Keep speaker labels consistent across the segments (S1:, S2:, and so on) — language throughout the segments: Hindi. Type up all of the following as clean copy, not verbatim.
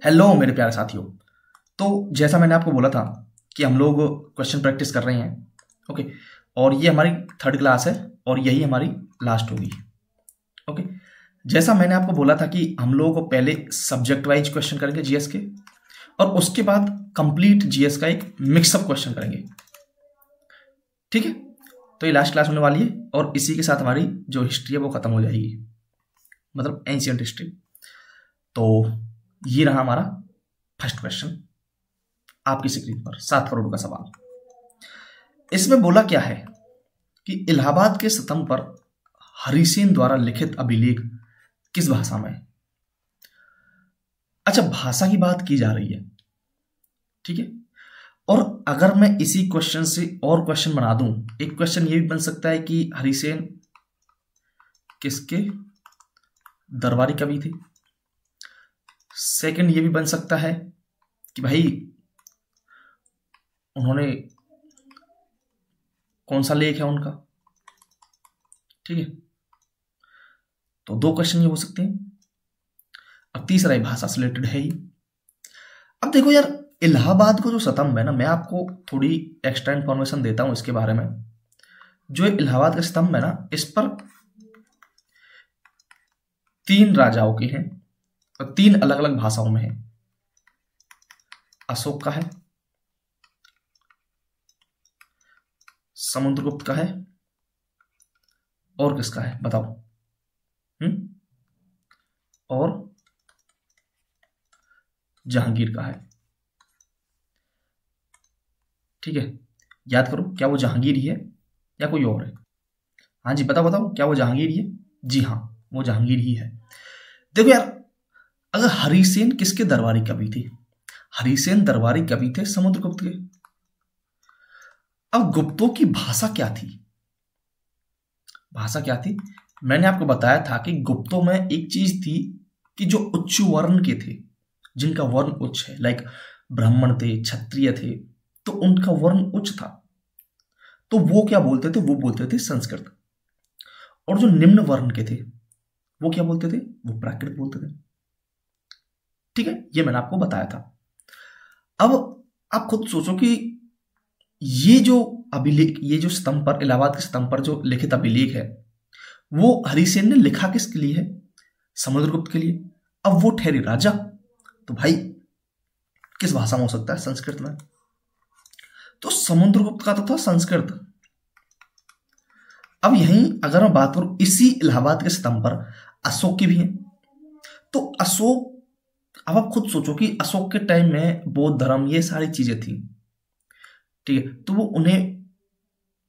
S1: हेलो मेरे प्यारे साथियों। तो जैसा मैंने आपको बोला था कि हम लोग क्वेश्चन प्रैक्टिस कर रहे हैं। ओके, और ये हमारी थर्ड क्लास है और यही हमारी लास्ट होगी। ओके, जैसा मैंने आपको बोला था कि हम लोगों को पहले सब्जेक्ट वाइज क्वेश्चन करेंगे जीएस के, और उसके बाद कंप्लीट जीएस का एक मिक्सअप क्वेश्चन करेंगे। ठीक है, तो ये लास्ट क्लास होने वाली है और इसी के साथ हमारी जो हिस्ट्री है वो खत्म हो जाएगी, मतलब एंशियंट हिस्ट्री। तो ये रहा हमारा फर्स्ट क्वेश्चन आपकी स्क्रीन पर, 7 करोड़ का सवाल। इसमें बोला क्या है कि इलाहाबाद के स्तंभ पर हरिसेन द्वारा लिखित अभिलेख किस भाषा में है। अच्छा, भाषा की बात की जा रही है, ठीक है। और अगर मैं इसी क्वेश्चन से और क्वेश्चन बना दूं, एक क्वेश्चन ये भी बन सकता है कि हरिसेन किसके दरबारी कवि थे। सेकंड ये भी बन सकता है कि भाई उन्होंने कौन सा लेख है उनका, ठीक है। तो 2 क्वेश्चन ये हो सकते हैं। अब तीसरा ही भाषा से रिलेटेड है ही। अब देखो यार, इलाहाबाद को जो स्तंभ है ना, मैं आपको थोड़ी एक्स्ट्रा इंफॉर्मेशन देता हूं इसके बारे में। जो इलाहाबाद का स्तंभ है ना, इस पर 3 राजाओं के हैं और 3 अलग अलग भाषाओं में है। अशोक का है, समुद्रगुप्त का है, और किसका है बताओ? और जहांगीर का है। ठीक है, याद करो, क्या वो जहांगीर ही है या कोई और है? हाँ जी, बताओ बताओ, क्या वो जहांगीर ही है? जी हाँ, वो जहांगीर ही है। देखो यार, अगर हरिसेन किसके दरबारी कवि थे? हरिसेन दरबारी कवि थे समुद्रगुप्त के। अब गुप्तों की भाषा क्या थी? भाषा क्या थी? मैंने आपको बताया था कि गुप्तों में एक चीज थी कि जो उच्च वर्ण के थे, जिनका वर्ण उच्च है, लाइक ब्राह्मण थे, क्षत्रिय थे, तो उनका वर्ण उच्च था, तो वो क्या बोलते थे? वो बोलते थे संस्कृत। और जो निम्न वर्ण के थे वो क्या बोलते थे? वो प्राकृत बोलते थे। ठीक है, ये मैंने आपको बताया था। अब आप खुद सोचो कि ये जो अभिलेख, ये जो स्तंभ पर, इलाहाबाद के स्तंभ पर जो लिखित अभिलेख है, वो हरिसेन ने लिखा किसके लिए है? समुद्रगुप्त के लिए। अब वो ठहरे राजा, तो भाई किस भाषा में हो सकता है? संस्कृत में। तो समुद्रगुप्त का तो था संस्कृत। अब यहीं अगर मैं बात करूं इसी इलाहाबाद के स्तंभ पर अशोक की भी है, तो अशोक, अब आप खुद सोचो कि अशोक के टाइम में बौद्ध धर्म, ये सारी चीजें थी, ठीक है, तो वो उन्हें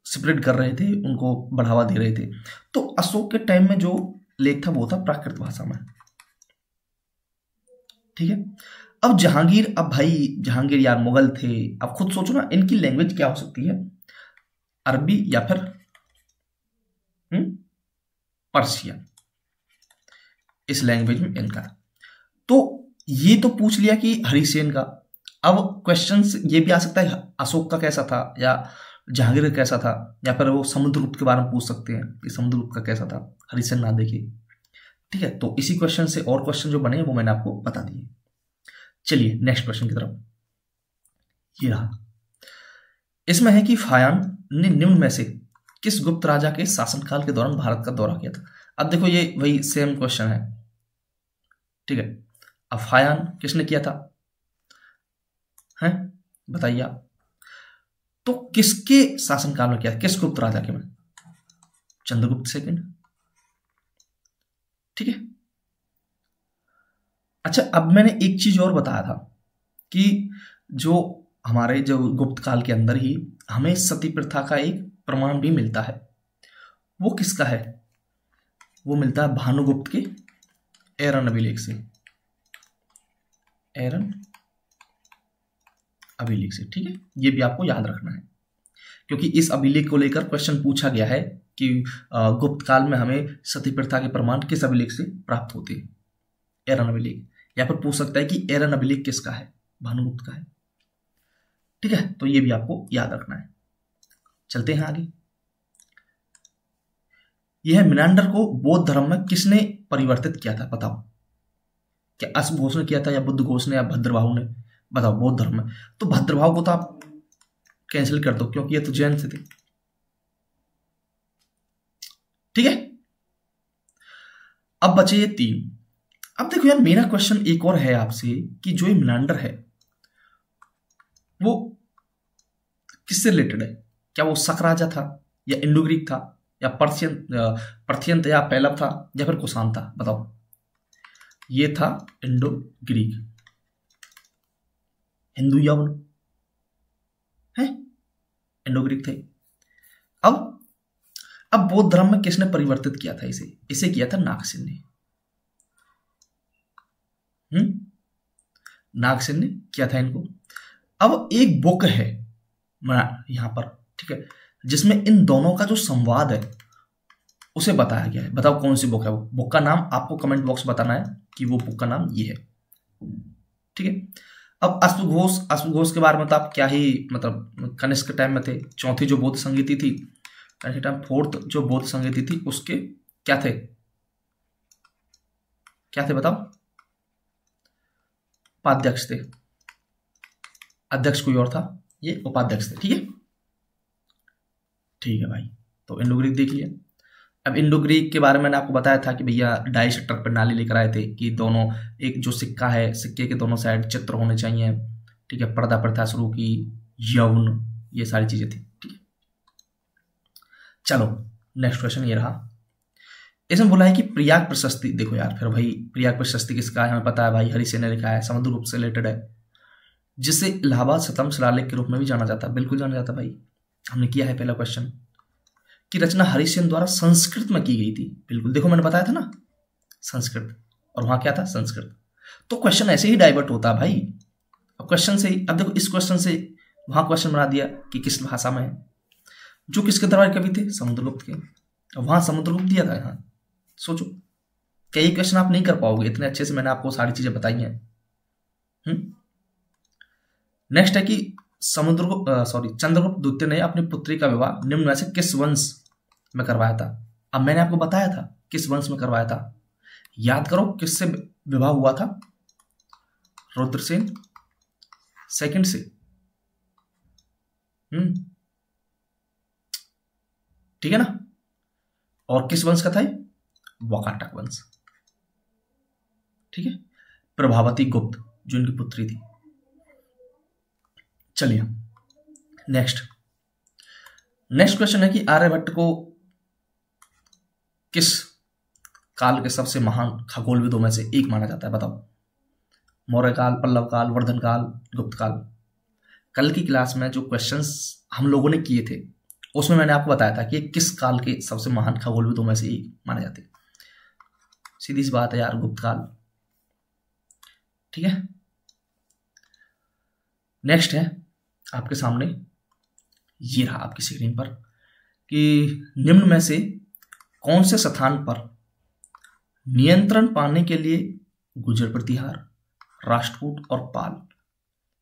S1: स्प्रेड कर रहे थे, उनको बढ़ावा दे रहे थे। तो अशोक के टाइम में जो लेख था वो था प्राकृत भाषा में, ठीक है। अब जहांगीर, अब भाई जहांगीर यार मुगल थे, अब खुद सोचो ना, इनकी लैंग्वेज क्या हो सकती है? अरबी या फिर पर्शियन, इस लैंग्वेज में इनका। तो ये तो पूछ लिया कि हरिसेन का। अब क्वेश्चन ये भी आ सकता है अशोक का कैसा था, या जहांगीर का कैसा था, या फिर वो समुद्रगुप्त के बारे में पूछ सकते हैं कि समुद्रगुप्त का कैसा था, हरिसेन ना देखे। ठीक है, तो इसी क्वेश्चन से और क्वेश्चन जो बने वो मैंने आपको बता दिए। चलिए नेक्स्ट क्वेश्चन की तरफ। ये रहा, इसमें है कि फायान ने निम्न में से किस गुप्त राजा के शासनकाल के दौरान भारत का दौरा किया था? अब देखो, ये वही सेम क्वेश्चन है, ठीक है। अब फायान किसने किया था, हैं बताइए आप। तो किसके शासनकाल में किया? किस गुप्त राजा के में? चंद्रगुप्त सेकंड, ठीक है। अच्छा, अब मैंने एक चीज और बताया था कि जो हमारे जो गुप्त काल के अंदर ही हमें सती प्रथा का एक प्रमाण भी मिलता है, वो किसका है? वो मिलता है भानुगुप्त के एरन अभिलेख से, एरन अभिलेख से, ठीक है। ये भी आपको याद रखना है, क्योंकि इस अभिलेख को लेकर क्वेश्चन पूछा गया है कि गुप्त काल में हमें सती प्रथा के प्रमाण किस अभिलेख से प्राप्त होते हैं? एरन अभिलेख। या फिर पूछ सकता है कि एरन अभिलेख किसका है? भानुगुप्त का है, ठीक है। तो ये भी आपको याद रखना है। चलते हैं आगे। यह मिनांडर को बौद्ध धर्म में किसने परिवर्तित किया था, बताओ? क्या अश्व घोष ने किया था या बुद्ध घोष ने या भद्रबाहु ने? बताओ, बौद्ध धर्म में तो भद्रबाहु को तो आप कैंसिल कर दो क्योंकि ये तो जैन से थे। ठीक है, अब बचे ये 3। अब देखो यार, मेरा क्वेश्चन एक और है आपसे कि जो ये मिनांडर है वो किससे रिलेटेड है? क्या वो शक राजा था या इंडो ग्रीक था या पर्थियन था या पैलव था या फिर कुषाण था? बताओ। ये था इंडो ग्रीक, हिंदू यवन है, इंडो ग्रीक थे। अब बौद्ध धर्म में किसने परिवर्तित किया था इसे किया था नागसेन ने। नागसेन ने किया था इनको। अब एक बुक है यहां पर, ठीक है, जिसमें इन दोनों का जो संवाद है उसे बताया गया है। बताओ कौन सी बुक है वो? बुक का नाम आपको कमेंट बॉक्स में बताना है कि वो बुक का नाम ये है। ठीक है, अब अश्व घोष के बारे में तो आप क्या ही, मतलब कनिष्क के टाइम में थे, चौथी जो बौद्ध संगीति थी, टाइम फोर्थ जो बौद्ध संगीति थी उसके क्या थे बताओ? उपाध्यक्ष थे, अध्यक्ष कोई और था, ये उपाध्यक्ष थे। ठीक है भाई, तो इंडो ग्रीक देख लिया। अब इंडो ग्रीक के बारे में मैंने आपको बताया था कि भैया डाई शटर प्रणाली लेकर आए थे कि दोनों, एक जो सिक्का है, सिक्के के दोनों साइड चित्र होने चाहिए। ठीक है, पर्दा प्रथा शुरू की, यौन, ये सारी चीजें थी। ठीक है, चलो नेक्स्ट क्वेश्चन ये रहा। इसमें बोला है कि प्रयाग प्रशस्ति, देखो यार फिर भाई प्रयाग प्रशस्ति किसका है? हमें पता है भाई, हरिसेन ने लिखा है, समुद्रगुप्त से रिलेटेड है, जिसे इलाहाबाद शतम शिलालेख के रूप में भी जाना जाता है। बिल्कुल जाना जाता है भाई, हमने किया है पहला क्वेश्चन की रचना हरिसेन द्वारा संस्कृत में की गई थी। बिल्कुल, देखो मैंने बताया था ना संस्कृत, और वहां क्या था? संस्कृत। तो क्वेश्चन ऐसे ही डाइवर्ट होता है भाई। अब क्वेश्चन से ही, अब देखो इस क्वेश्चन से वहां क्वेश्चन बना दिया कि किस भाषा में है, जो किसके दरबार कवि थे? समुद्रगुप्त के। अब वहां समुद्रगुप्त दिया था, यहाँ सोचो क्या ये क्वेश्चन आप नहीं कर पाओगे? इतने अच्छे से मैंने आपको सारी चीजें बताई हैं। नेक्स्ट है कि चंद्रगुप्त द्वितीय ने अपनी पुत्री का विवाह निम्न में से किस वंश में करवाया था? अब मैंने आपको बताया था किस वंश में करवाया था, याद करो किससे विवाह हुआ था? रुद्रसेन सेकंड से। ठीक है ना, और किस वंश का था ये? वाकाटक वंश। ठीक है, प्रभावती गुप्त जो इनकी पुत्री थी। चलिए नेक्स्ट क्वेश्चन है कि आर्यभट्ट को किस काल के सबसे महान खगोलविदों में से एक माना जाता है? बताओ। मौर्य काल, पल्लव काल, वर्धन काल, गुप्त काल। कल की क्लास में जो क्वेश्चंस हम लोगों ने किए थे उसमें मैंने आपको बताया था कि किस काल के सबसे महान खगोलविदों में से एक माने जाते। सीधी सी बात है यार, गुप्त काल। ठीक है, नेक्स्ट है आपके सामने, ये रहा आपकी स्क्रीन पर, कि निम्न में से कौन से स्थान पर नियंत्रण पाने के लिए गुर्जर प्रतिहार, राष्ट्रकूट और पाल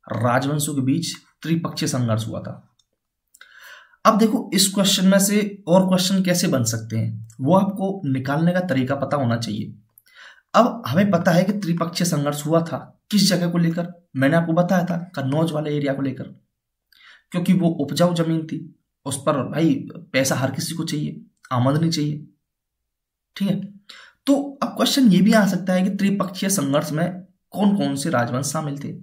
S1: राजवंशों के बीच त्रिपक्षीय संघर्ष हुआ था? अब देखो इस क्वेश्चन में से और क्वेश्चन कैसे बन सकते हैं वो आपको निकालने का तरीका पता होना चाहिए। अब हमें पता है कि त्रिपक्षीय संघर्ष हुआ था किस जगह को लेकर? मैंने आपको बताया था कन्नौज वाले एरिया को लेकर, क्योंकि वो उपजाऊ जमीन थी, उस पर भाई पैसा हर किसी को चाहिए, आमदनी चाहिए। ठीक है, तो अब क्वेश्चन ये भी आ सकता है कि त्रिपक्षीय संघर्ष में कौन कौन से राजवंश शामिल थे?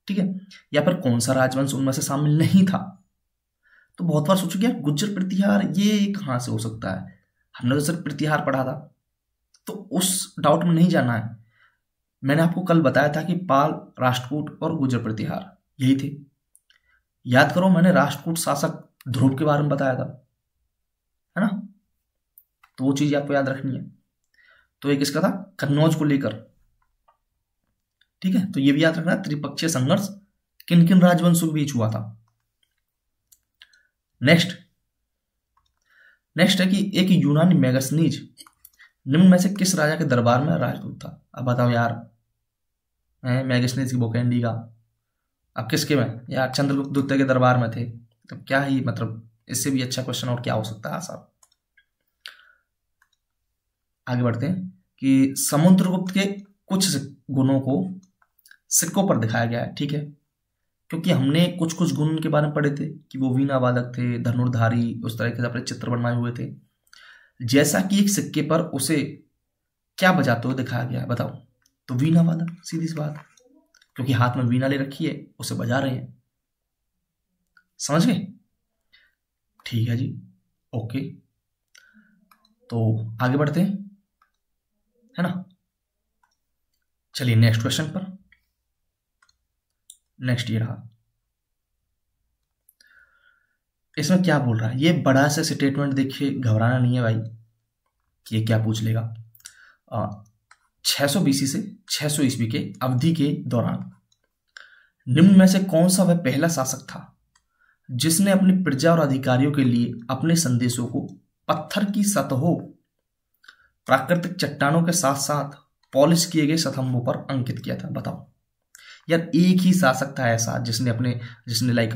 S1: ठीक है, या फिर कौन सा राजवंश उनमें से शामिल नहीं था? तो बहुत बार सोचो यार गुर्जर प्रतिहार ये कहां से हो सकता है? हमने तो सिर्फ प्रतिहार पढ़ा था, तो उस डाउट में नहीं जाना है। मैंने आपको कल बताया था कि पाल, राष्ट्रकूट और गुर्जर प्रतिहार यही थे। याद करो, मैंने राष्ट्रकूट शासक ध्रुव के बारे में बताया था, है ना? तो वो चीज आपको याद रखनी है। तो एक इसका था कन्नौज को लेकर। ठीक है, तो ये भी याद रखना, त्रिपक्षीय संघर्ष किन किन राजवंशों के बीच हुआ था। नेक्स्ट है कि एक यूनानी मेगास्थनीज निम्न में से किस राजा के दरबार में राजदूत था? अब बताओ यार, मेगास्थनीज की बुक है इंडिका, अब किसके में? यार चंद्रगुप्त द्वितीय के दरबार में थे। तो क्या ही मतलब, इससे भी अच्छा क्वेश्चन और क्या हो सकता है साहब। आगे बढ़ते हैं कि समुद्रगुप्त के कुछ गुणों को सिक्कों पर दिखाया गया है, ठीक है, क्योंकि हमने कुछ कुछ गुण उनके बारे में पढ़े थे कि वो वीणा वादक थे, धनुर्धारी, उस तरह के अपने चित्र बनवाए हुए थे। जैसा कि एक सिक्के पर उसे क्या बजाते हुए दिखाया गया है, बताओ? तो वीणा वादक, सीधी सी बात, क्योंकि हाथ में वीणा ले रखी है, उसे बजा रहे हैं। समझ गए? ठीक है जी, ओके। तो आगे बढ़ते हैं, है ना? चलिए नेक्स्ट क्वेश्चन पर। नेक्स्ट ये रहा। इसमें क्या बोल रहा है? ये बड़ा सा स्टेटमेंट देखिए, घबराना नहीं है भाई कि ये क्या पूछ लेगा। 600 बीसी से 600 ईस्वी के अवधि के दौरान निम्न में से कौन सा वह पहला शासक था जिसने अपनी प्रजा और अधिकारियों के लिए अपने संदेशों को पत्थर की सतहों, प्राकृतिक चट्टानों के साथ साथ पॉलिश किए गए स्तंभों पर अंकित किया था? बताओ यार, एक ही शासक था ऐसा जिसने लाइक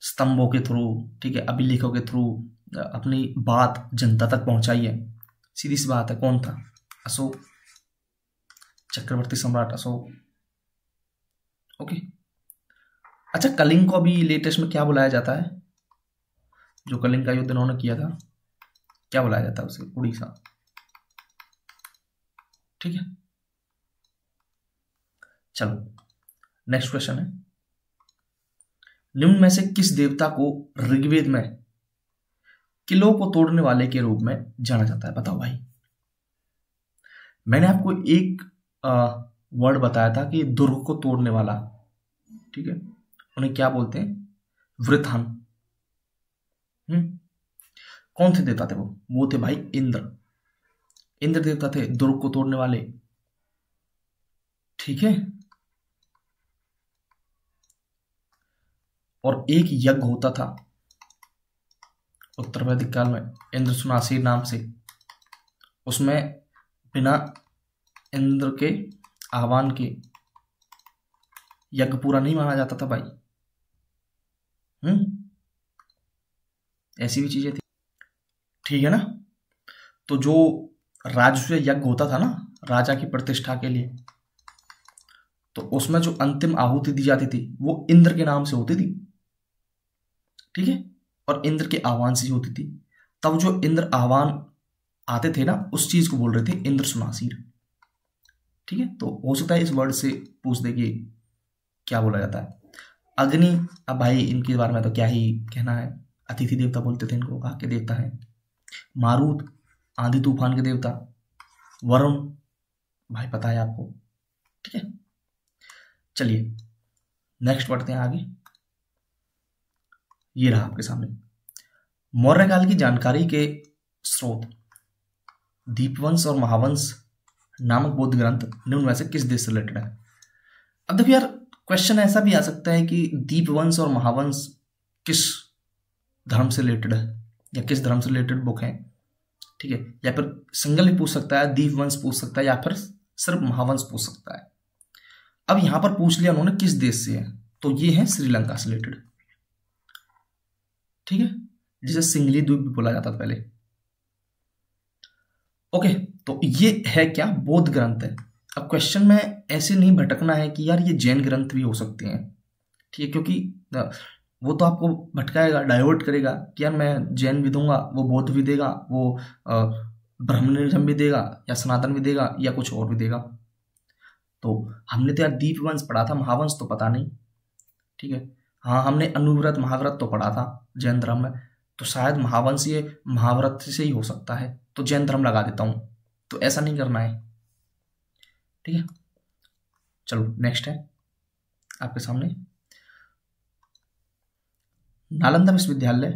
S1: स्तंभों के थ्रू, ठीक है, अभिलेखों के थ्रू अपनी बात जनता तक पहुंचाई है। सीधी सी बात है, कौन था? अशोक, चक्रवर्ती सम्राट अशोक। ओके। अच्छा, कलिंग को अभी लेटेस्ट में क्या बुलाया जाता है? जो कलिंग का युद्ध इन्होंने किया था, क्या बुलाया जाता है उसे? उड़ीसा, ठीक है। चलो नेक्स्ट क्वेश्चन है, निम्न में से किस देवता को ऋग्वेद में किलों को तोड़ने वाले के रूप में जाना जाता है? बताओ भाई। मैंने आपको एक वर्ड बताया था कि दुर्ग को तोड़ने वाला, ठीक है, उन्हें क्या बोलते हैं? वृथन। कौन थे देवता थे वो थे भाई इंद्र। इंद्र देवता थे दुर्ग को तोड़ने वाले, ठीक है। और एक यज्ञ होता था उत्तर वैदिक काल में इंद्र सुनासीर नाम से, उसमें बिना इंद्र के आह्वान के यज्ञ पूरा नहीं माना जाता था भाई। ऐसी भी चीजें थी, ठीक है ना। तो जो राजसूय यज्ञ होता था ना राजा की प्रतिष्ठा के लिए, तो उसमें जो अंतिम आहुति दी जाती थी वो इंद्र के नाम से होती थी, ठीक है, और इंद्र के आह्वान से होती थी। तब जो इंद्र आह्वान आते थे ना, उस चीज को बोल रहे थे इंद्र सुनासीर, ठीक है। तो हो सकता है इस वर्ड से पूछ दे कि क्या बोला जाता है। अग्नि, अब भाई इनके बारे में तो क्या ही कहना है, अतिथि देवता बोलते थे इनको, आग के देवता है। मारुत, आंधी तूफान के देवता। वरुण, भाई पता है आपको, ठीक है। चलिए नेक्स्ट बढ़ते हैं आगे। ये रहा आपके सामने, मौर्य काल की जानकारी के स्रोत दीपवंश और महावंश नामक बौद्ध ग्रंथ निम्न में से किस देश से रिलेटेड है? अब देखो यार, क्वेश्चन ऐसा भी आ सकता है कि दीपवंश और महावंश किस धर्म से रिलेटेड है या किस धर्म से रिलेटेड बुक है, ठीक है। या फिर सिंगल भी पूछ सकता है, दीपवंश पूछ सकता है, या फिर सिर्फ महावंश पूछ सकता है। अब यहां पर पूछ लिया उन्होंने किस देश से है, तो ये है श्रीलंका से रिलेटेड, ठीक है, जिसे सिंगली द्वीप भी बोला जाता था पहले। ओके, तो ये है क्या? बौद्ध ग्रंथ है। अब क्वेश्चन में ऐसे नहीं भटकना है कि यार ये जैन ग्रंथ भी हो सकते हैं, ठीक है, क्योंकि वो तो आपको भटकाएगा, डाइवर्ट करेगा कि यार मैं जैन भी दूंगा, वो बौद्ध भी देगा, वो ब्राह्मणिज्म भी देगा, या सनातन भी देगा, या कुछ और भी देगा। तो हमने तो यार दीपवंश पढ़ा था, महावंश तो पता नहीं, ठीक है। हाँ, हमने अनुव्रत महाव्रत तो पढ़ा था जैन धर्म में, तो शायद महावंश ये महाव्रत से ही हो सकता है, तो जैन धर्म लगा देता हूं। तो ऐसा नहीं करना है, ठीक है। चलो नेक्स्ट है आपके सामने, नालंदा विश्वविद्यालय।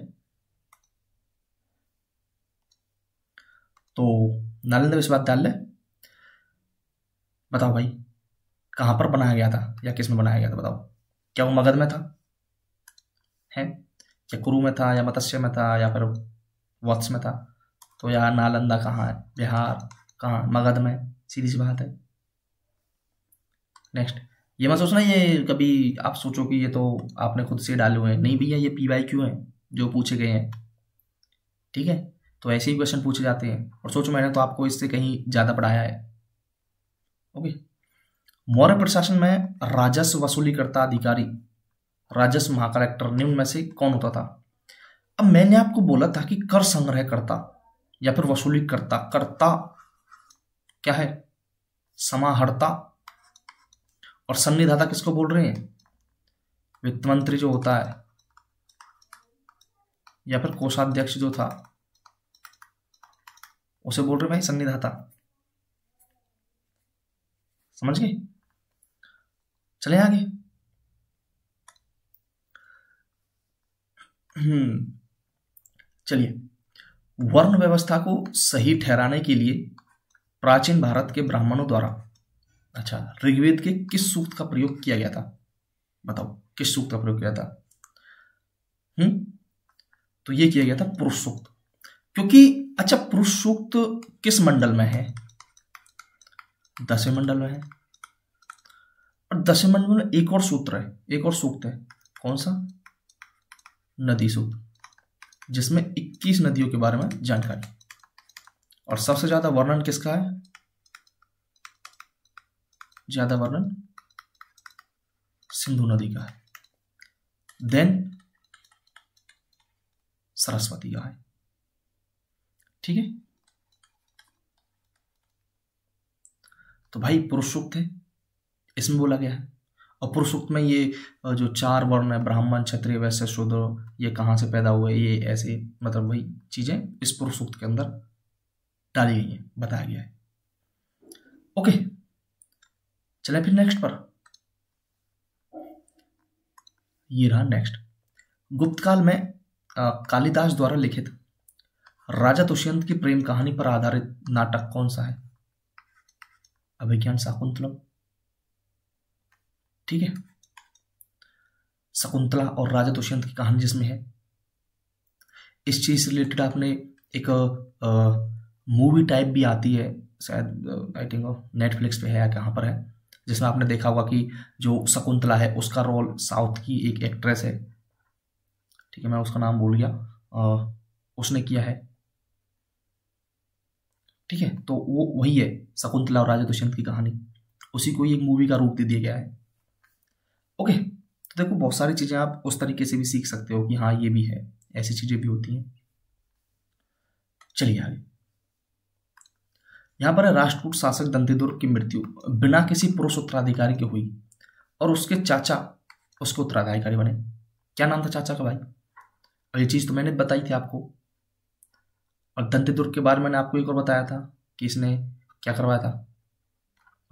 S1: तो नालंदा विश्वविद्यालय बताओ भाई कहां पर बनाया गया था या किस में बनाया गया था? बताओ, क्या वो मगध में था, है, या कुरु में था, या मत्स्य में था, या फिर वत्स में था? तो यार नालंदा कहाँ है? बिहार। कहाँ? मगध में, सीधी सी बात है। नेक्स्ट, ये मत सोचना ये कभी आप सोचो कि ये तो आपने खुद से डाले हुए हैं, नहीं भैया, ये PYQ हैं जो पूछे गए हैं, ठीक है। तो ऐसे ही क्वेश्चन पूछे जाते हैं, और सोचो मैंने तो आपको इससे कहीं ज़्यादा पढ़ाया है, ओके। मौर्य प्रशासन में राजस्व वसूली करता अधिकारी, राजस्व महाकलेक्टर निम्न में से कौन होता था? अब मैंने आपको बोला था कि कर संग्रह करता या फिर वसूली करता, करता क्या है? समाहर्ता। और सन्निधाता किसको बोल रहे हैं? वित्त मंत्री जो होता है, या फिर कोषाध्यक्ष जो था उसे बोल रहे भाई सन्निधाता। समझ गए? चले आगे। चलिए, वर्ण व्यवस्था को सही ठहराने के लिए प्राचीन भारत के ब्राह्मणों द्वारा, अच्छा, ऋग्वेद के किस सूक्त का प्रयोग किया गया था? बताओ, किस सूक्त का प्रयोग किया था? तो ये किया गया था पुरुष सूक्त। क्योंकि अच्छा, पुरुष सूक्त किस मंडल में है? 10वें मंडल में है। और 10वें मंडल में एक और सूत्र है, एक और सूक्त है। कौन सा? नदी सूक्त, जिसमें 21 नदियों के बारे में जानकारी। और सबसे ज्यादा वर्णन किसका है? ज्यादा वर्णन सिंधु नदी का है, देन सरस्वती का है। ठीक है, तो भाई पुरुष सूक्त है, इसमें बोला गया है। और पुरुष सूक्त में ये जो 4 वर्ण है, ब्राह्मण, क्षत्रिय, वैश्य, शूद्र, ये कहाँ से पैदा हुए, ये ऐसे मतलब वही चीजें इस पुरुष सूक्त के अंदर डाली गई है, बताया गया है। ओके, चले फिर नेक्स्ट पर। ये रहा नेक्स्ट। गुप्त काल में कालिदास द्वारा लिखित राजा दुष्यंत की प्रेम कहानी पर आधारित नाटक कौन सा है? अभिज्ञान शाकुंतलम। ठीक है, शकुंतला और राजा दुष्यंत की कहानी जिसमें है। इस चीज से रिलेटेड आपने एक मूवी टाइप भी आती है, शायद आई थिंक नेटफ्लिक्स पे है या कहाँ पर है, जिसमें आपने देखा होगा कि जो शकुंतला है उसका रोल साउथ की एक एक्ट्रेस है, ठीक है, मैं उसका नाम भूल गया, उसने किया है। ठीक है, तो वो वही है शकुंतला और राजा दुष्यंत की कहानी, उसी को ही एक मूवी का रूप दे दिया गया है। ओके, तो देखो बहुत सारी चीजें आप उस तरीके से भी सीख सकते हो कि हाँ ये भी है, ऐसी चीजें भी होती हैं। चलिए आगे। यहां पर है राष्ट्रकूट शासक दंतिदुर्ग की मृत्यु बिना किसी पुरुष उत्तराधिकारी के हुई और उसके चाचा उसके उत्तराधिकारी बने। क्या नाम था चाचा का भाई? और ये चीज तो मैंने बताई थी आपको। और दंतिदुर्ग के बारे में मैंने आपको एक और बताया था कि इसने क्या करवाया था,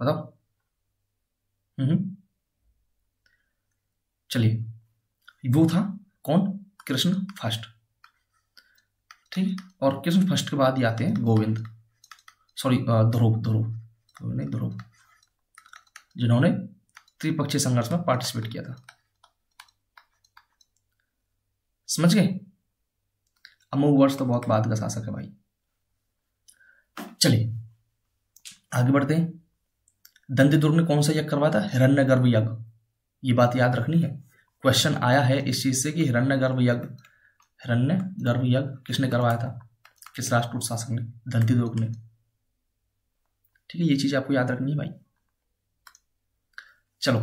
S1: बताओ। चलिए, वो था कौन? कृष्ण फर्स्ट। ठीक है, और कृष्ण फर्स्ट के बाद ही आते हैं गोविंद, सॉरी ध्रुव नहीं, ध्रुव, जिन्होंने त्रिपक्षीय संघर्ष में पार्टिसिपेट किया था। समझ गए? अमोघ वर्ष तो बहुत बाद का शासक है भाई। चलिए आगे बढ़ते हैं। दंतिदुर्ग ने कौन सा यज्ञ करवाया था? हिरण्यगर्भ यज्ञ। ये बात याद रखनी है, क्वेश्चन आया है इस चीज से कि हिरण्यगर्भ यज्ञ किसने करवाया था? किस राष्ट्रकूट शासक ने? दंतिदुर्ग ने। ठीक है, ये चीज आपको याद रखनी है भाई। चलो,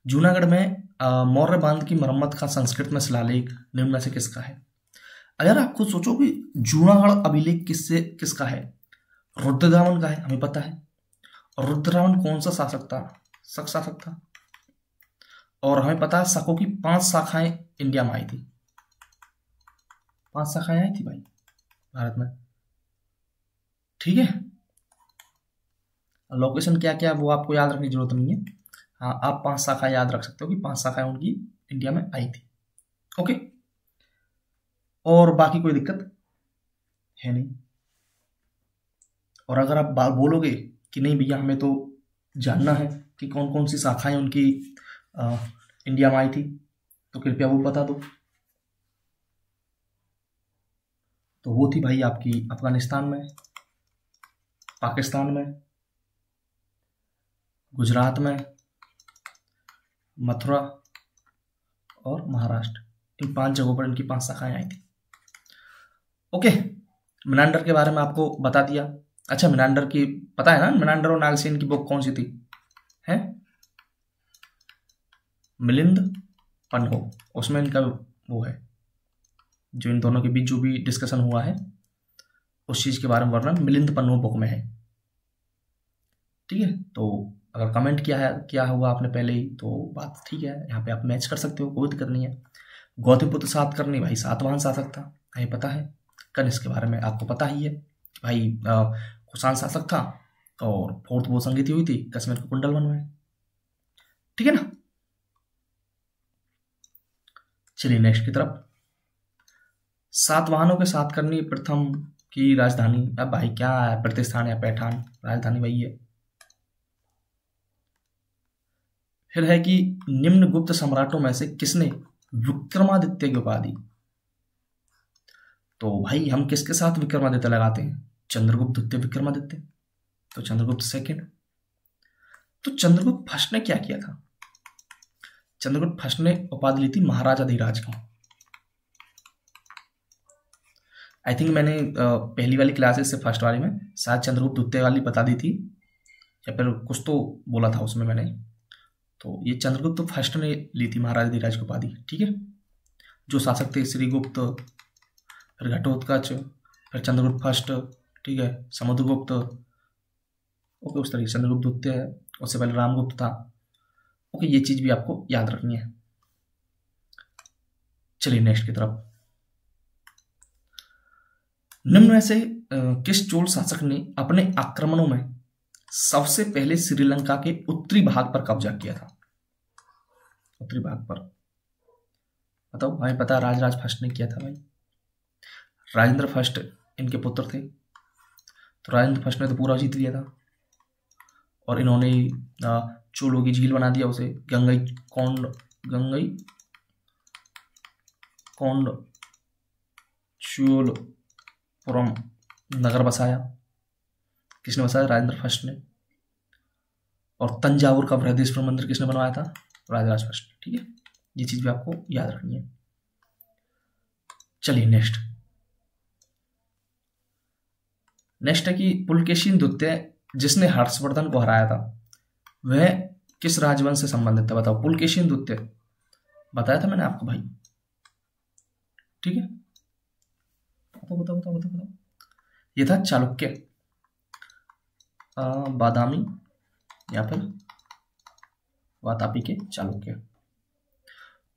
S1: जूनागढ़ में मौर्य बांध की मरम्मत का संस्कृत में शिलालेख निम्न में से किसका है? अगर आप खुद सोचो कि जूनागढ़ अभिलेख किसका है, रुद्रदामन का है, हमें पता है। और रुद्रदामन कौन सा शासक था? शक शासक था। और हमें पता है शकों की 5 शाखाएं इंडिया में आई थी, 5 शाखाएं आई थी भाई भारत में। ठीक है, लोकेशन क्या क्या वो आपको याद रखने की जरूरत नहीं है। हाँ, आप 5 शाखाएं याद रख सकते हो कि 5 शाखाएं उनकी इंडिया में आई थी। ओके, और बाकी कोई दिक्कत है नहीं। और अगर आप बोलोगे कि नहीं भैया हमें तो जानना है कि कौन कौन सी शाखाएं उनकी इंडिया में आई थी, तो कृपया वो बता दो। तो वो थी भाई आपकी अफगानिस्तान में, पाकिस्तान में, गुजरात में, मथुरा और महाराष्ट्र। इन 5 जगहों पर इनकी 5 शाखाएं आई थी। ओके, मेनांडर के बारे में आपको बता दिया। अच्छा, मिनांडर की पता है ना, मिनांडर और नागसेन की बुक कौन सी थी? है मिलिंद पन्हो, उसमें इनका वो है, जो इन दोनों के बीच जो भी डिस्कशन हुआ है उस चीज के बारे में वर्णन मिलिंद पन्हो बुक में है। ठीक है, तो अगर कमेंट किया हुआ आपने पहले ही तो बात ठीक है, यहाँ पे आप मैच कर सकते हो, कोई दिक्कत नहीं है। गौतमपुत्र सातकर्णी भाई सातवाहन शासक था, हमें पता है। कनिष्क के बारे में आपको पता ही है कि भाई कुषाण शासक था, और फोर्थ वो संगीति हुई थी कश्मीर के कुंडल वन में। ठीक है ना, चलिए नेक्स्ट की तरफ। सातवाहनों के सातकर्णी प्रथम की राजधानी, अब भाई क्या है, प्रतिष्ठान या पैठान, राजधानी वही है। फिर है कि निम्न गुप्त सम्राटों में से किसने विक्रमादित्य की उपाधि? तो भाई हम किसके साथ विक्रमादित्य लगाते हैं? चंद्रगुप्त द्वितीय विक्रमादित्य, तो चंद्रगुप्त सेकंड। तो चंद्रगुप्त फर्स्ट ने क्या किया था? चंद्रगुप्त फर्स्ट ने उपाधि ली थी महाराजा धीराज की। आई थिंक मैंने पहली वाली क्लासेस से फर्स्ट वाली में शायद चंद्रगुप्त द्वितीय वाली बता दी थी, या फिर कुछ तो बोला था उसमें मैंने। तो ये चंद्रगुप्त फर्स्ट ने ली थी महाराजा धीराज की उपाधि। ठीक है, जो शासक थे श्रीगुप्त, फिर घटोत्कच, फिर चंद्रगुप्त फर्स्ट, ठीक है, समुद्रगुप्त, ओके, उस तरीके चंद्रगुप्त द्वितीय, उससे पहले रामगुप्त था। ओके, ये चीज भी आपको याद रखनी है। चलिए नेक्स्ट की तरफ। निम्न में से किस चोल शासक ने अपने आक्रमणों में सबसे पहले श्रीलंका के उत्तरी भाग पर कब्जा किया था? उत्तरी भाग पर बताओ भाई, पता राजराज फर्स्ट ने किया था भाई। राजेंद्र फर्स्ट इनके पुत्र थे, तो राजेंद्र फर्स्ट ने तो पूरा जीत लिया था, और इन्होंने चोलों की झील बना दिया उसे, गंगई कोंड चोलपुरम नगर बसाया। किसने बसाया? राजेंद्र फर्स्ट ने। और तंजावुर का बृहदेश्वर मंदिर किसने बनवाया था? राजराज फर्स्ट। ठीक है, ये चीज भी आपको याद रखनी है। चलिए नेक्स्ट है कि पुलकेशिन द्वितीय जिसने हर्षवर्धन को हराया था वह किस राजवंश से संबंधित था? बताओ, पुलकेशिन द्वितीय बताया था मैंने आपको भाई। ठीक है, बताओ। ये था चालुक्य, बादामी या फिर वातापी के चालुक्य।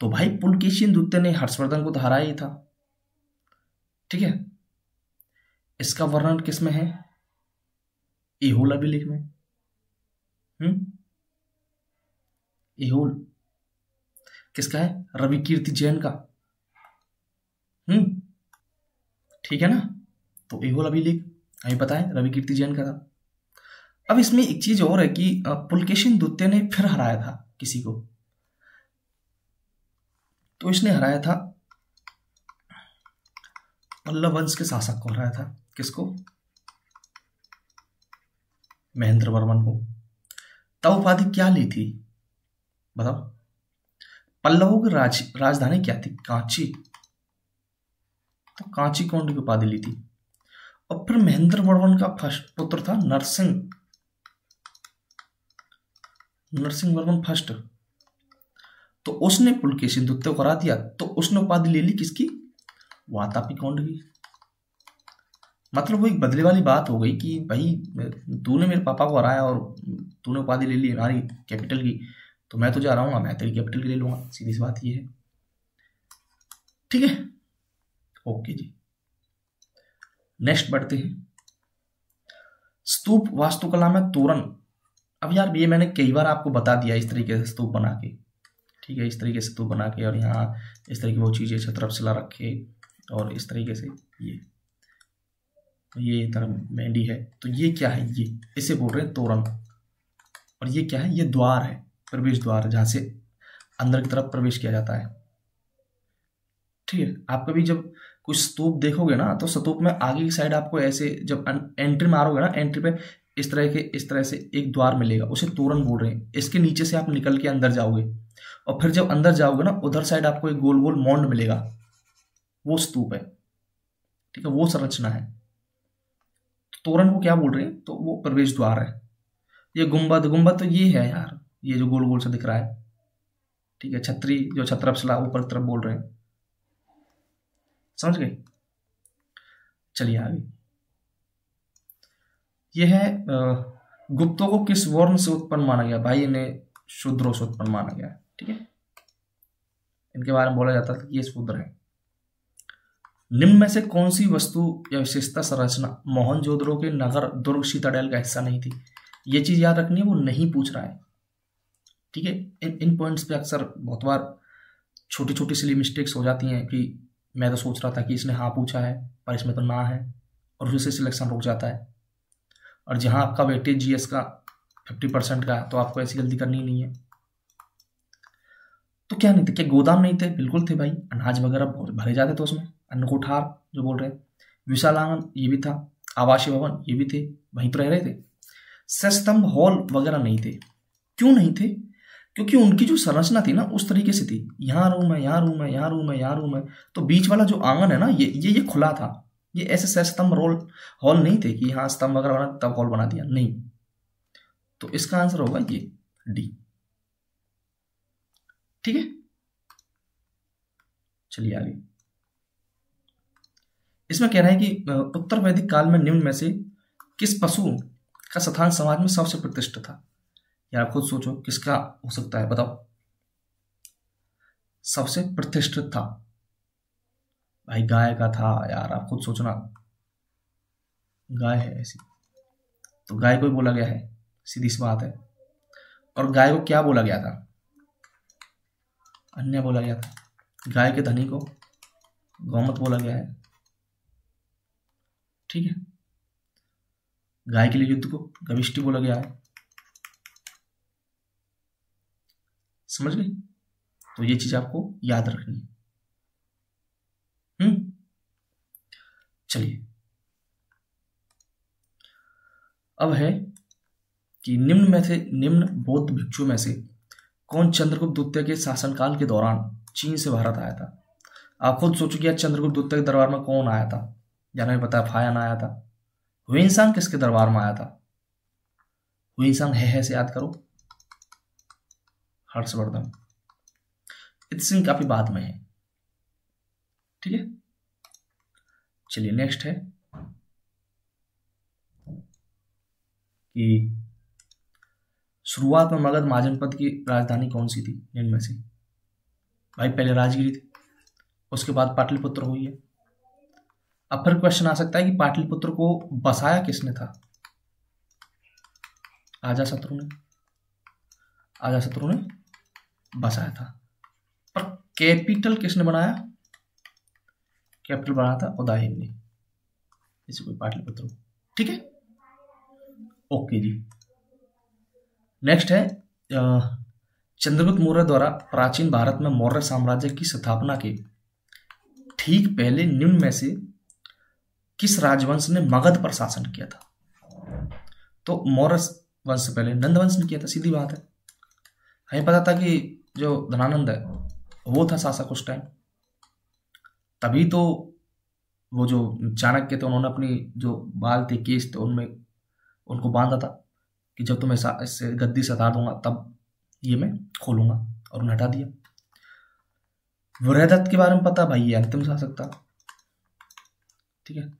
S1: तो भाई पुलकेशिन द्वितीय ने हर्षवर्धन को तो हराया ही था। ठीक है, इसका वर्णन किसमें है? एहोल अभिलेख में। एहोल किसका है? रवि कीर्ति जैन का। ठीक है ना, तो एहोल अभिलेख हमें पता है रवि कीर्ति जैन का था। अब इसमें एक चीज और है कि पुलकेशिन द्वितीय ने फिर हराया था किसी को, तो इसने हराया था पल्लव वंश के शासक को हराया था। किसको? महेंद्र वर्मन को। तब उपाधि क्या ली थी बताओ? पल्लवों की राजधानी क्या थी? कांची। तो कांची कोंड की उपाधि ली थी। और फिर महेंद्र वर्मन का फर्स्ट पुत्र था नरसिंह वर्मन फर्स्ट, तो उसने पुलकेशिन द्वितीय को हरा दिया, तो उसने उपाधि ले ली किसकी? वातापी कोंड की। मतलब वो एक बदले वाली बात हो गई कि भाई तूने मेरे पापा को हराया और तूने उपाधि ले ली हमारी कैपिटल की, तो मैं तो जा रहा हूँ, मैं तेरी कैपिटल की ले लूंगा। सीधी सी बात ये है। ठीक है, ओके जी, नेक्स्ट बढ़ते हैं। स्तूप वास्तुकला में तोरण। अब यार ये मैंने कई बार आपको बता दिया इस तरीके से स्तूप बना के। ठीक है, इस तरीके से स्तूप बना के, और यहाँ इस तरीके वो चीजें छत्रपशिला रखे, और इस तरीके से ये तरह मेंढी है, तो ये क्या है? ये इसे बोल रहे हैं तोरण। और ये क्या है? ये द्वार है, प्रवेश द्वार, जहां से अंदर की तरफ प्रवेश किया जाता है। ठीक है, आप कभी जब कुछ स्तूप देखोगे ना, तो स्तूप में आगे की साइड आपको ऐसे जब एंट्री मारोगे ना, एंट्री पे इस तरह से एक द्वार मिलेगा, उसे तोरण बोल रहे हैं। इसके नीचे से आप निकल के अंदर जाओगे, और फिर जब अंदर जाओगे ना, उधर साइड आपको एक गोल गोल मौंड मिलेगा, वो स्तूप है। ठीक है, वो संरचना है। तोरण को क्या बोल रहे हैं, तो वो प्रवेश द्वार है। ये गुंबद, गुंबद तो ये है यार, ये जो गोल गोल सा दिख रहा है, ठीक है। छतरी, जो छत्रपसला ऊपर की तरफ बोल रहे हैं, समझ गए। चलिए आगे, ये है गुप्तों को किस वर्ण से उत्पन्न माना गया? भाई इन्हें शूद्रों से उत्पन्न माना गया है, ठीक है। इनके बारे में बोला जाता था कि ये शूद्र है। निम्न में से कौन सी वस्तु या विशेषता संरचना मोहनजोदड़ो के नगर दुर्ग सीताडेल का हिस्सा नहीं थी? ये चीज याद रखनी है, वो नहीं पूछ रहा है, ठीक है। इन पॉइंट्स पे अक्सर बहुत बार छोटी छोटी सिली मिस्टेक्स हो जाती हैं कि मैं तो सोच रहा था कि इसने हाँ पूछा है पर इसमें तो ना है, और उससे सिलेक्शन रुक जाता है। और जहां आपका वेटेज जीएस का 50% का, तो आपको ऐसी गलती करनी नहीं है। तो क्या नहीं थे, क्या गोदाम नहीं थे? बिल्कुल थे भाई, अनाज वगैरह भरे जाते थे उसमें। अन्न कोठार जो बोल रहे हैं, विशाल आंगन ये भी था, आवासीय भवन ये भी थे, वहीं तो रह रहे थे। सस्तंभ हॉल वगैरह नहीं थे। क्यों नहीं थे? क्योंकि उनकी जो संरचना थी ना उस तरीके से थी, यहाँ रूम है, यहाँ रूम है, यहाँ रूम है, यहाँ रूम है, तो बीच वाला जो आंगन है ना ये खुला था। ये ऐसे सस्तंभ हॉल नहीं थे कि यहाँ स्तंभ वगैरह बना तब हॉल बना दिया, नहीं। तो इसका आंसर होगा ये डी, ठीक है। चलिए आगे, इसमें कह रहा है कि उत्तर वैदिक काल में निम्न में से किस पशु का स्थान समाज में सबसे प्रतिष्ठित था? यार खुद सोचो किसका हो सकता है, बताओ। सबसे प्रतिष्ठित था भाई, गाय का था यार, आप खुद सोचना। गाय है ऐसी, तो गाय को ही बोला गया है, सीधी सी बात है। और गाय को क्या बोला गया था? अन्य बोला गया था। गाय के धनी को गौमत बोला गया है, ठीक है। गाय के लिए युद्ध को गविष्टि बोला गया है, समझ गए। तो ये चीज आपको याद रखनी है। चलिए, अब है कि निम्न बौद्ध भिक्षु में से कौन चंद्रगुप्त द्वितीय के शासनकाल के दौरान चीन से भारत आया था? आप खुद सोचो कि चंद्रगुप्त द्वितीय के दरबार में कौन आया था? जाना पता है, फायन आया था। हुइनसांग किसके दरबार में आया था? हुइनसांग है से याद करो, हर्षवर्धन। इतसिंह काफी बाद में है, ठीक है। चलिए नेक्स्ट है कि शुरुआत में मगध महाजनपद की राजधानी कौन सी थी निम्न में से? भाई पहले राजगिरी थी, उसके बाद पाटलिपुत्र हुई है। अब फिर क्वेश्चन आ सकता है कि पाटलिपुत्र को बसाया किसने था? अजातशत्रु ने बसाया था। पर कैपिटल किसने बनाया? कैपिटल बनाया था उदयन ने, इसे कोई पाटलिपुत्र, ठीक है। ओके जी, नेक्स्ट है चंद्रगुप्त मौर्य द्वारा प्राचीन भारत में मौर्य साम्राज्य की स्थापना के ठीक पहले निम्न में से किस राजवंश ने मगध पर शासन किया था? तो मौर्य वंश से पहले नंद वंश ने किया था, सीधी बात है। हमें पता था कि जो धनानंद है वो था शासक उस टाइम, तभी तो वो जो चाणक्य थे उन्होंने अपनी जो बाल थे, केस थे, उनमें उनको बांधा था कि जब तुम्हें इससे गद्दी से हटा दूंगा तब ये मैं खोलूंगा, और उन्हें हटा दिया। वृहदत्त के बारे में पता भाई, ये अंतिम शासक था, ठीक है।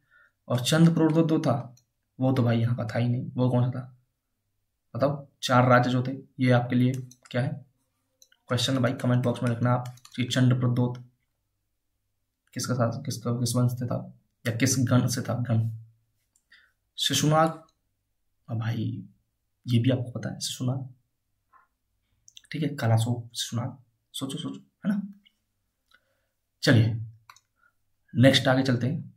S1: और चंद प्रोद्योत जो था वो तो भाई यहाँ का था ही नहीं। वो कौन सा था बताओ? 4 राज्य जो थे, ये आपके लिए क्या है क्वेश्चन है भाई, कमेंट बॉक्स में लिखना आप कि चंड प्रद्योत किसका था, किस वंश से था या किस गण से था? गण शिशुनाग, भाई ये भी आपको पता है शिशुनाग, ठीक है। कलाशोक, शिशुनाग, सोचो है ना। चलिए नेक्स्ट आगे चलते हैं।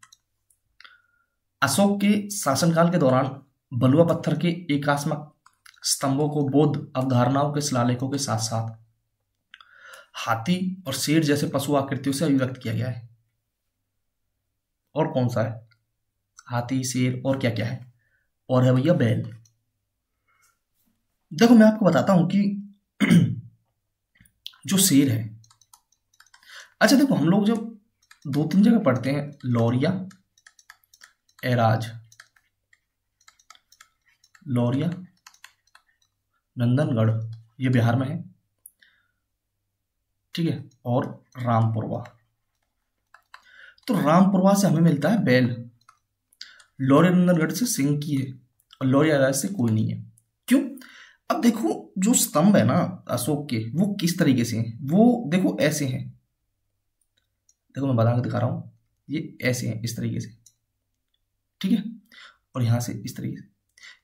S1: अशोक के शासनकाल के दौरान बलुआ पत्थर के एकात्मक स्तंभों को बौद्ध अवधारणाओं के शिलालेखों के साथ साथ हाथी और शेर जैसे पशु आकृतियों से अभिव्यक्त किया गया है। और कौन सा है? हाथी, शेर, और क्या क्या है? और है भैया बैल। देखो मैं आपको बताता हूं कि जो शेर है, अच्छा देखो हम लोग जब 2-3 जगह पढ़ते हैं, लौरिया, एराज, लौरिया नंदनगढ़, ये बिहार में है, ठीक है, और रामपुरवा। तो रामपुरवा से हमें मिलता है बैल, लौरिया नंदनगढ़ से सिंह की है, और लौरिया राज से कोई नहीं है। क्यों? अब देखो जो स्तंभ है ना अशोक के, वो किस तरीके से हैं, वो देखो ऐसे हैं, देखो मैं बता के दिखा रहा हूं, ये ऐसे हैं इस तरीके से, ठीक है, और यहां से इस तरीके से।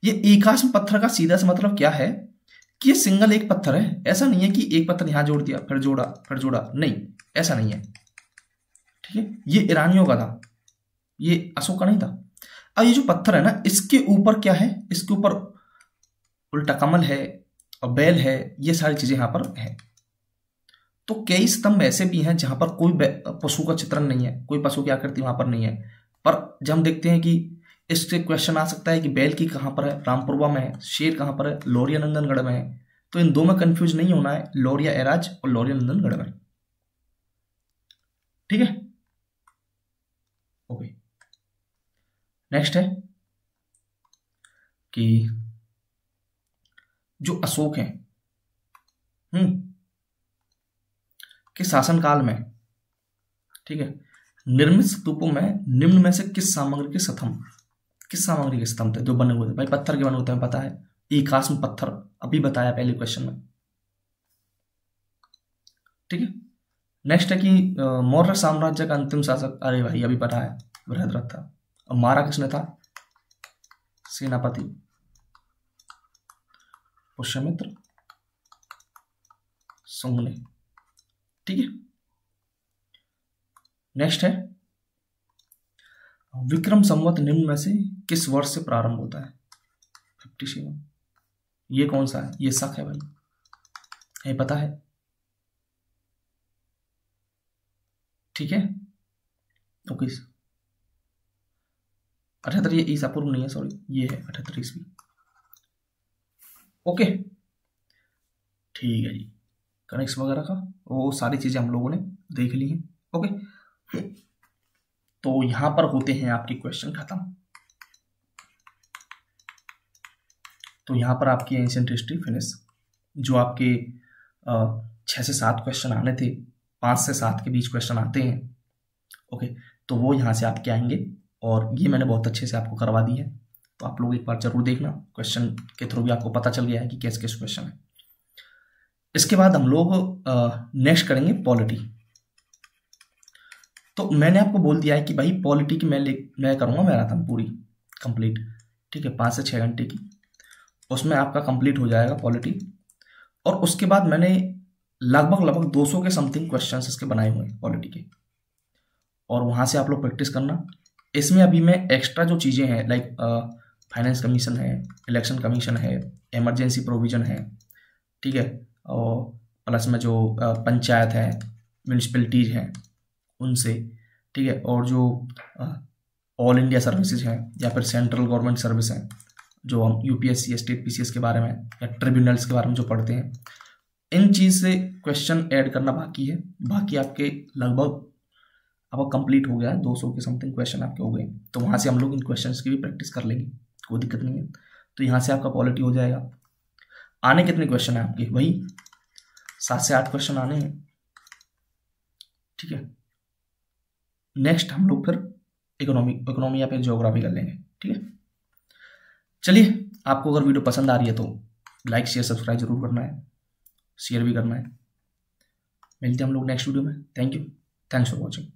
S1: ये एकाश्म पत्थर का सीधा सा मतलब क्या है कि ये सिंगल एक पत्थर है, ऐसा नहीं है कि एक पत्थर यहां जोड़ दिया फिर जोड़ा, नहीं, ऐसा नहीं है, ठीक है। ये ईरानियों का था, ये अशोक का नहीं था। अब ये जो पत्थर है ना, इसके ऊपर क्या है, इसके ऊपर उल्टा कमल है और बैल है, ये सारी चीजें यहां पर है। तो कई स्तंभ ऐसे भी हैं जहां पर कोई पशु का चित्रण नहीं है, कोई पशु की आकृति वहां पर नहीं है, पर जब हम देखते हैं कि इससे क्वेश्चन आ सकता है कि बैल की कहां पर है, रामपुरवा में है, शेर कहां पर है, लौरिया नंदनगढ़ में है, तो इन दो में कंफ्यूज नहीं होना है, लौरिया एराज और लौरिया नंदनगढ़ में, ठीक है, ओके। नेक्स्ट है कि जो अशोक है के शासनकाल में, ठीक है, निर्मित स्तूपों में निम्न में से किस सामग्री के स्तंभ थे जो बने हुए थे? भाई पत्थर के बने होते हैं, पता है, एकाश्म पत्थर, अभी बताया पहले क्वेश्चन में, ठीक है। नेक्स्ट है कि मौर्य साम्राज्य का अंतिम शासक, अरे भाई अभी पता है, बृहद्रथ था। और मारा किसने था? सेनापति पुष्यमित्र शुंग ने, ठीक है। नेक्स्ट है विक्रम संवत निम्न में से किस वर्ष से प्रारंभ होता है? 57। ये कौन सा है? ये शक है भाई, ये पता है, ठीक है, ओके। 78 ये ईसा पूर्व नहीं है, सॉरी, ये है 78 ईस्वी, ओके, ठीक है जी। कनेक्स वगैरह का वो सारी चीजें हम लोगों ने देख ली हैं, ओके। तो यहां पर होते हैं आपके क्वेश्चन खत्म। तो यहां पर आपकी एंशिएंट हिस्ट्री फिनिश। जो आपके 6 से 7 क्वेश्चन आने थे, 5 से 7 के बीच क्वेश्चन आते हैं, ओके, तो वो यहां से आपके आएंगे, और ये मैंने बहुत अच्छे से आपको करवा दी है, तो आप लोग एक बार जरूर देखना, क्वेश्चन के थ्रू भी आपको पता चल गया है कि कैसे कैसे क्वेश्चन है। इसके बाद हम लोग नेक्स्ट करेंगे पॉलिटी। तो मैंने आपको बोल दिया है कि भाई पॉलिटी की मैं करूंगा मैराथन पूरी कंप्लीट, ठीक है, 5 से 6 घंटे की, उसमें आपका कंप्लीट हो जाएगा पॉलिटी। और उसके बाद मैंने लगभग 200 के समथिंग क्वेश्चन इसके बनाए हुए हैं पॉलिटी के, और वहां से आप लोग प्रैक्टिस करना। इसमें अभी मैं एक्स्ट्रा जो चीजें हैं, लाइक फाइनेंस कमीशन है, इलेक्शन कमीशन है, इमरजेंसी प्रोविजन है, ठीक है, और प्लस में जो पंचायत है, म्यूनिसिपैलिटीज हैं उनसे, ठीक है, और जो ऑल इंडिया सर्विसेज हैं या फिर सेंट्रल गवर्नमेंट सर्विस हैं, जो हम यूपीएससी, स्टेट पीसीएस के बारे में या ट्रिब्यूनल्स के बारे में जो पढ़ते हैं, इन चीज से क्वेश्चन ऐड करना बाकी है। बाकी आपके लगभग अब कंप्लीट हो गया है, 200 के समथिंग क्वेश्चन आपके हो गए, तो वहां से हम लोग इन क्वेश्चंस की भी प्रैक्टिस कर लेंगे, कोई दिक्कत नहीं है। तो यहाँ से आपका पॉलिटी हो जाएगा। आने कितने क्वेश्चन है आपके? वही 7 से 8 क्वेश्चन आने हैं, ठीक है। नेक्स्ट हम लोग फिर इकोनॉमी या फिर ज्योग्राफी कर लेंगे, ठीक है। चलिए, आपको अगर वीडियो पसंद आ रही है तो लाइक शेयर सब्सक्राइब जरूर करना है, शेयर भी करना है। मिलते हैं हम लोग नेक्स्ट वीडियो में। Thank you, thanks for watching.